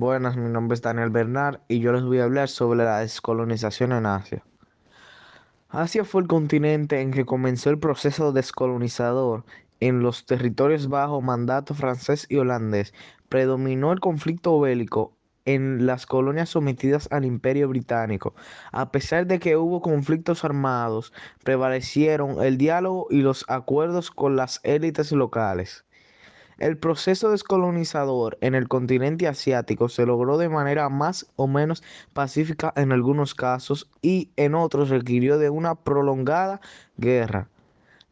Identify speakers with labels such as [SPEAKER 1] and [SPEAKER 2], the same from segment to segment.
[SPEAKER 1] Buenas, mi nombre es Daniel Bernard y yo les voy a hablar sobre la descolonización en Asia. Asia fue el continente en que comenzó el proceso descolonizador en los territorios bajo mandato francés y holandés. Predominó el conflicto bélico en las colonias sometidas al Imperio Británico. A pesar de que hubo conflictos armados, prevalecieron el diálogo y los acuerdos con las élites locales. El proceso descolonizador en el continente asiático se logró de manera más o menos pacífica en algunos casos y en otros requirió de una prolongada guerra.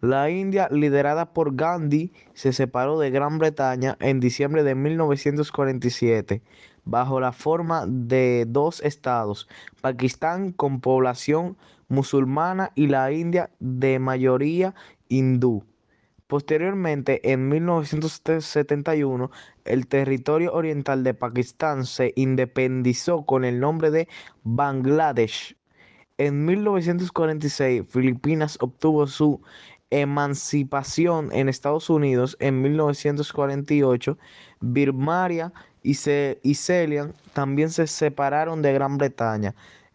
[SPEAKER 1] La India, liderada por Gandhi, se separó de Gran Bretaña en diciembre de 1947 bajo la forma de dos estados, Pakistán con población musulmana y la India de mayoría hindú. Posteriormente, en 1971, el territorio oriental de Pakistán se independizó con el nombre de Bangladesh. En 1946, Filipinas obtuvo su emancipación en Estados Unidos. En 1948, Birmania y Ceilán también se separaron de Gran Bretaña.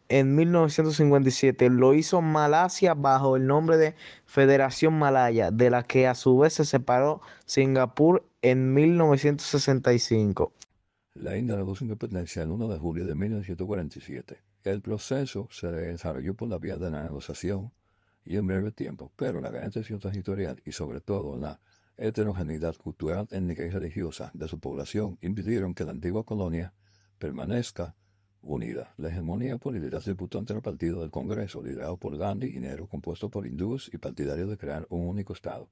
[SPEAKER 1] En 1957 lo hizo Malasia bajo el nombre de Federación Malaya, de la que a su vez se separó Singapur en 1965.
[SPEAKER 2] La India negó su independencia el 1 de julio de 1947. El proceso se desarrolló por la vía de la negociación y en breve tiempo, pero la gran tensión territorial y sobre todo la heterogeneidad cultural, étnica y religiosa de su población impidieron que la antigua colonia permanezca unida. La hegemonía política se disputó entre el Partido del Congreso, liderado por Gandhi y Nehru, compuesto por hindúes y partidarios de crear un único Estado.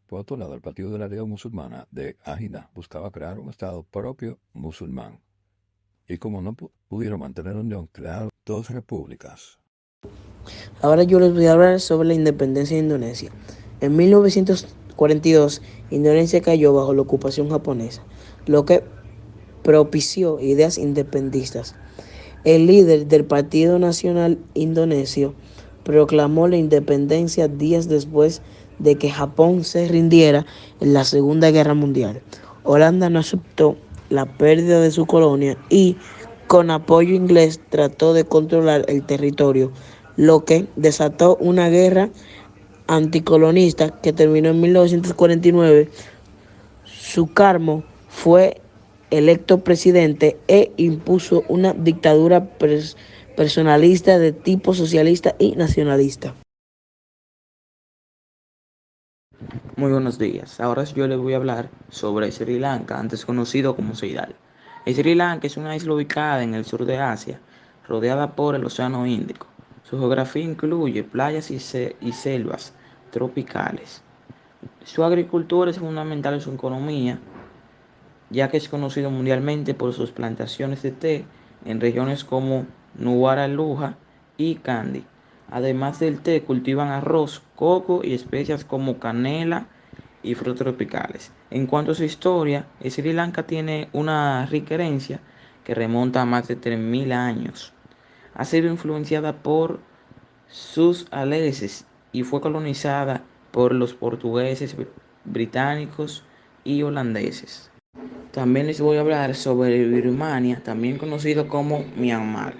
[SPEAKER 2] Por otro lado, el Partido de la Alianza Musulmana de Jinnah buscaba crear un Estado propio musulmán. Y como no pudieron mantener la unión, crearon dos repúblicas.
[SPEAKER 3] Ahora yo les voy a hablar sobre la independencia de Indonesia. En 1942, Indonesia cayó bajo la ocupación japonesa, lo que propició ideas independistas. El líder del Partido Nacional Indonesio proclamó la independencia días después de que Japón se rindiera en la Segunda Guerra Mundial. Holanda no aceptó la pérdida de su colonia y, con apoyo inglés, trató de controlar el territorio, lo que desató una guerra anticolonista que terminó en 1949. Sukarno fue electo presidente e impuso una dictadura personalista de tipo socialista y nacionalista.
[SPEAKER 4] Muy buenos días. Ahora yo les voy a hablar sobre Sri Lanka, antes conocido como Ceilal. Sri Lanka es una isla ubicada en el sur de Asia, rodeada por el Océano Índico. Su geografía incluye playas y selvas tropicales. Su agricultura es fundamental en su economía, ya que es conocido mundialmente por sus plantaciones de té en regiones como Nuwara Luja y Kandy. Además del té, cultivan arroz, coco y especias como canela y frutos tropicales. En cuanto a su historia, Sri Lanka tiene una rica herencia que remonta a más de 3.000 años. Ha sido influenciada por sus aleses y fue colonizada por los portugueses, británicos y holandeses. También les voy a hablar sobre Birmania, también conocido como Myanmar.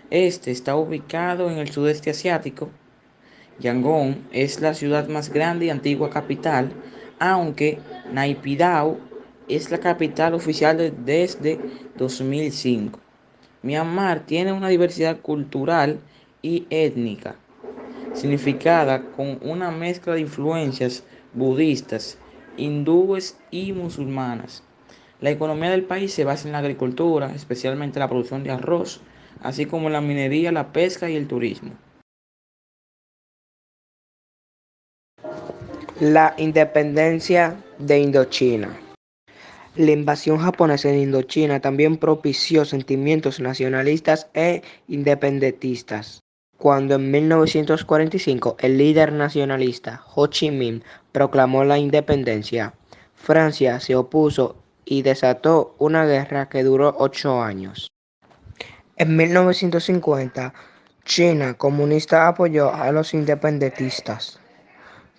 [SPEAKER 4] Este está ubicado en el sudeste asiático. Yangon es la ciudad más grande y antigua capital, aunque Naypyidaw es la capital oficial desde 2005. Myanmar tiene una diversidad cultural y étnica, significada con una mezcla de influencias budistas, hindúes y musulmanas. La economía del país se basa en la agricultura, especialmente la producción de arroz, así como en la minería, la pesca y el turismo.
[SPEAKER 3] La independencia de Indochina. La invasión japonesa en Indochina también propició sentimientos nacionalistas e independentistas. Cuando en 1945 el líder nacionalista Ho Chi Minh proclamó la independencia, Francia se opuso y desató una guerra que duró 8 años. En 1950, China comunista apoyó a los independentistas,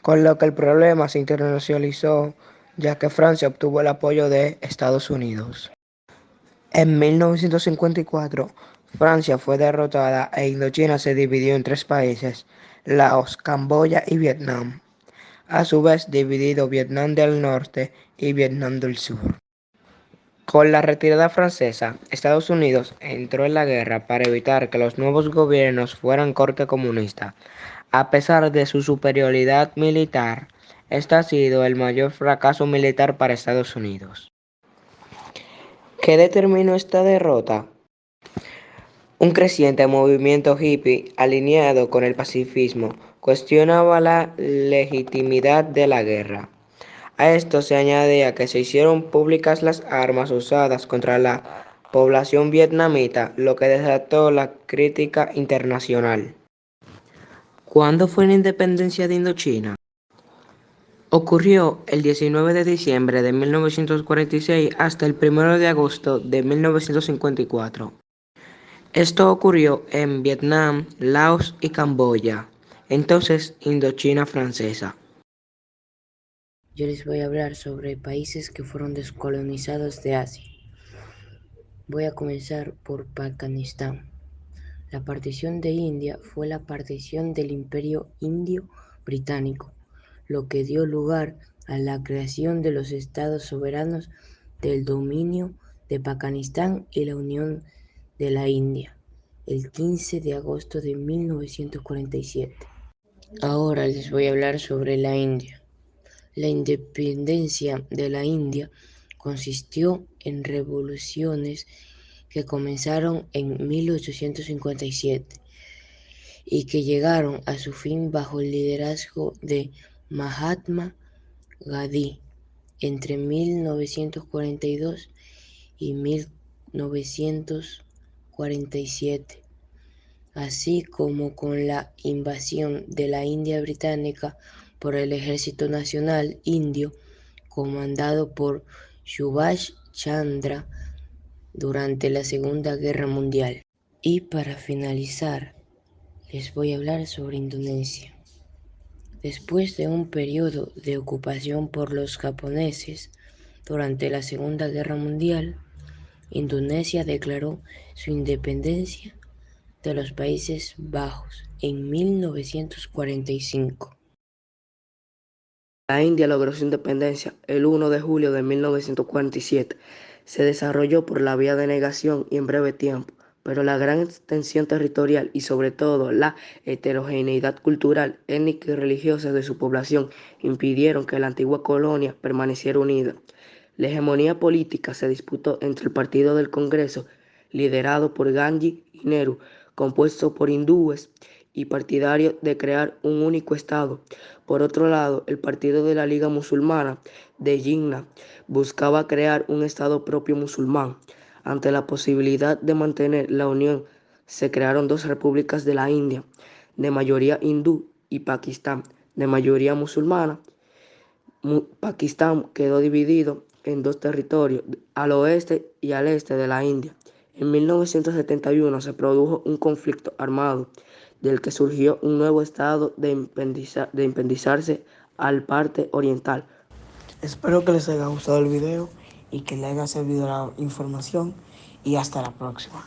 [SPEAKER 3] con lo que el problema se internacionalizó, ya que Francia obtuvo el apoyo de Estados Unidos. En 1954, Francia fue derrotada e Indochina se dividió en tres países: Laos, Camboya y Vietnam. A su vez dividido Vietnam del Norte y Vietnam del Sur. Con la retirada francesa, Estados Unidos entró en la guerra para evitar que los nuevos gobiernos fueran corte comunista. A pesar de su superioridad militar, este ha sido el mayor fracaso militar para Estados Unidos. ¿Qué determinó esta derrota? Un creciente movimiento hippie alineado con el pacifismo cuestionaba la legitimidad de la guerra. A esto se añadía que se hicieron públicas las armas usadas contra la población vietnamita, lo que desató la crítica internacional. ¿Cuándo fue la independencia de Indochina? Ocurrió el 19 de diciembre de 1946 hasta el 1 de agosto de 1954. Esto ocurrió en Vietnam, Laos y Camboya, entonces Indochina francesa. Yo les voy a hablar sobre países que fueron descolonizados de Asia. Voy a comenzar por Pakistán. La partición de India fue la partición del Imperio Indio Británico, lo que dio lugar a la creación de los estados soberanos del dominio de Pakistán y la Unión de la India, el 15 de agosto de 1947. Ahora les voy a hablar sobre la India. La independencia de la India consistió en revoluciones que comenzaron en 1857 y que llegaron a su fin bajo el liderazgo de Mahatma Gandhi entre 1942 y 1947, así como con la invasión de la India británica por el Ejército Nacional Indio comandado por Subhash Chandra durante la Segunda Guerra Mundial. Y para finalizar, les voy a hablar sobre Indonesia. Después de un periodo de ocupación por los japoneses durante la Segunda Guerra Mundial, Indonesia declaró su independencia de los Países Bajos en 1945. La India logró su independencia el 1 de julio de 1947. Se desarrolló por la vía de negación y en breve tiempo, pero la gran extensión territorial y sobre todo la heterogeneidad cultural, étnica y religiosa de su población impidieron que la antigua colonia permaneciera unida. La hegemonía política se disputó entre el Partido del Congreso, liderado por Gandhi y Nehru, compuesto por hindúes y partidario de crear un único Estado. Por otro lado, el Partido de la Liga Musulmana de Jinnah buscaba crear un Estado propio musulmán. Ante la posibilidad de mantener la unión, se crearon dos repúblicas de la India, de mayoría hindú, y Pakistán, de mayoría musulmana. Pakistán quedó dividido en dos territorios, al oeste y al este de la India. En 1971 se produjo un conflicto armado, del que surgió un nuevo estado de independizarse al parte oriental. Espero que les haya gustado el video y que les haya servido la información y hasta la próxima.